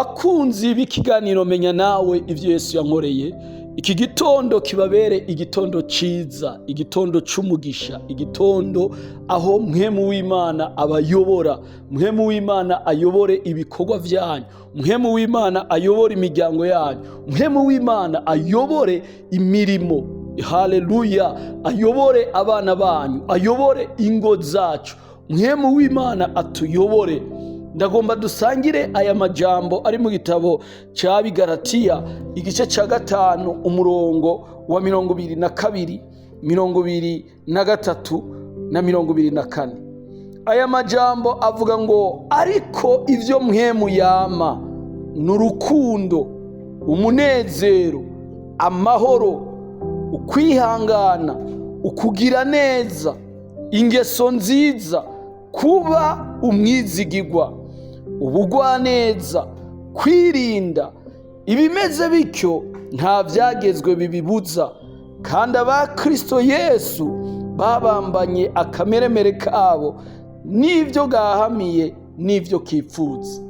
bakunzi b'ikiganiro Menya Nawe ivyo Yesu yankoreye, iki gitondo kibabere igitondo ciza, igitondo c'umugisha, igitondo aho mpwemu w'Imana abayobora, mpwemu w'Imana ayobore ibikorwa vyanyu, mpwemu w'Imana ayobore imiryango yanyu, mpwemu w'Imana ayobore imirimo, haleluya, ayobore abana banyu, ayobore ingo zacu, mpwemu w'Imana atuyobore. Ndagomba dusangire aya majambo ari mu gitabo ca Bigalatiya igice ca 5 umurongo wa 22, 23 na 24. Aya majambo avuga ngo ariko ivyo mpwemu yama n'urukundo, umunezero, amahoro, ukwihangana, ukugira neza, ingeso nziza, kuba umwizigirwa, ubugwaneza, kwirinda. Ibimeze bityo nta vyagezwe bibibuza, kandi aba Kristo Yesu babambanye akameremere kabo n'ivyo gahamiye n'ivyo kipfuza.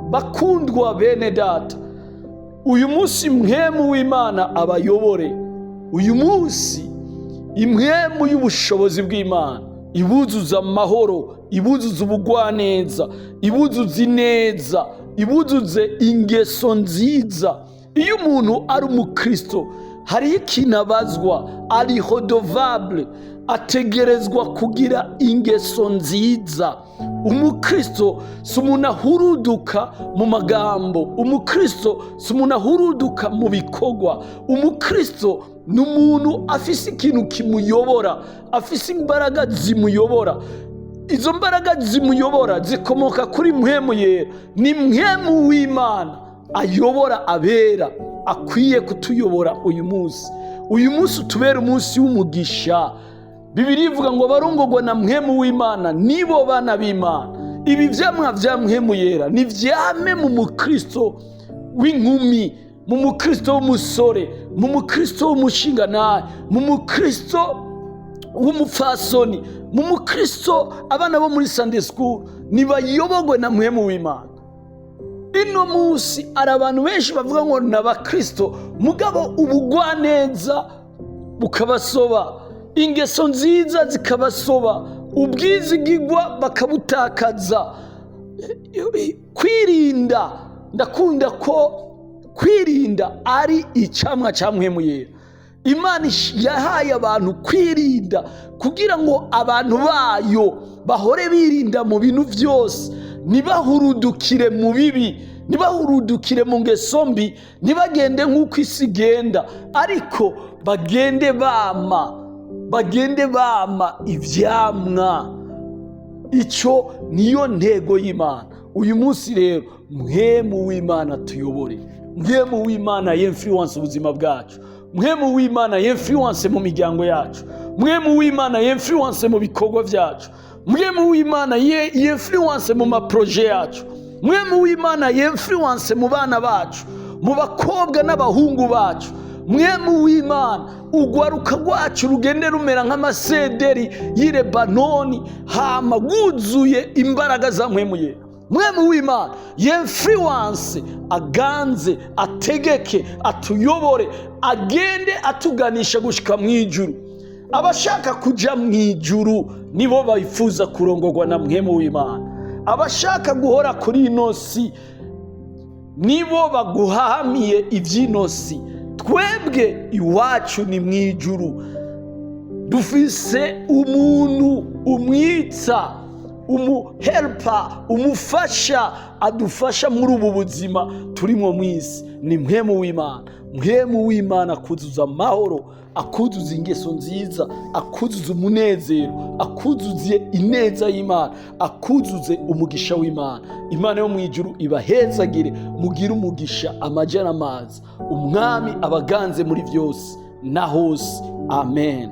Bakundwa bene data, uyu munsi mpwemu w'Imana abayobore. Uyu munsi impwemu y'ubushobozi bw'Imana ibuzuza amahoro, ibuzuza ubugwaneza, ibuzuza ineza, ibuzuze ingeso nziza. Iyo umuntu ari umukristo hari ikintu abazwa, ari hodovable, ategerezwa kugira ingeso nziza. Umukristo si umuntu ahuruduka mu magambo, umukristo si umuntu ahuruduka mu bikorwa. Umukristo ni umuntu afise ikintu kimuyobora, afise imbaraga zimuyobora. Izo mbaraga zimuyobora zikomoka kuri mpwemu yera. Ni mpwemu w'Imana ayobora abera, akwiye kutuyobora uyu munsi. Uyu munsi utubera umunsi w'umugisha. Bibiliya ivuga ngo barongorwa na mpwemu w'Imana nibo bana b'Imana. Ibi vyamwa vya mpwemu yera ni vyame mu mukristo w'inkumi, mu mukristo w'umusore, mu mukristo w'umushinganahe, mu mukristo w'umupfasoni, mu mukristo abana bo muri Sunday school nibayobogwe na mpwemu w'Imana. Ino munsi ari abantu benshi bavuga ngo n'abakristo, mugabo ubugwaneza bukabasoba, ingeso nziza zikabasoba, ubwizigirwa bakabutakaza. Kwirinda, ndakunda ko kwirinda ari icamwa ca mpwemu yera. Imana yahaye abantu kwirinda kugira ngo abantu bayo bahore birinda mu bintu vyose, ntibahurudukire mu bibi, ntibahurudukire mu ngeso mbi, ntibagende nk'uko isi igenda, ariko bagende bama ivyamwa. Ico niyo ntego y'Imana. Uyu munsi rero mpwemu w'Imana tuyobore, mpwemu w'Imana y'influence ubuzima bwacu, mpwemu w'Imana y'influence mu miryango yacu, mpwemu w'Imana y'influence mu bikorwa vyacu, mpwemu w'Imana y'influence mu maproje yacu, mpwemu w'Imana y'influence mu bana bacu, mu bakobwa n'abahungu bacu. Mpwemu w'Imana ugwaruka rwacu rugende rumera nk'amasederi y'i Lebanoni, hama guzuye imbaraga za mpwemu yera. Mpwemu w'Imana y'influence aganze, ategeke, atuyobore, agende atuganisha gushika mw'ijuru. Abashaka kuja mw'ijuru nibo bifuza kurongorwa na mpwemu w'Imana. Abashaka guhora kuri ino si nibo baguhahamiye ivy'ino si. Twebwe iwacu ni mw'ijuru. Dufise umuntu umwitsa, umuhelpa, umufasha, adufasha muri ubu buzima turimo mw'isi. Ni mpwemu w'Imana. Mpwemu w'Imana akuzuza amahoro, akuzuza ingeso nziza, akuzuza umunezero, akuzuze ineza y'Imana, akuzuze umugisha w'Imana. Imana yo mw'ijuru ibahezagire, mugire umugisha amaja n'amazi. Umwami abaganze muri vyose na hose. Amen.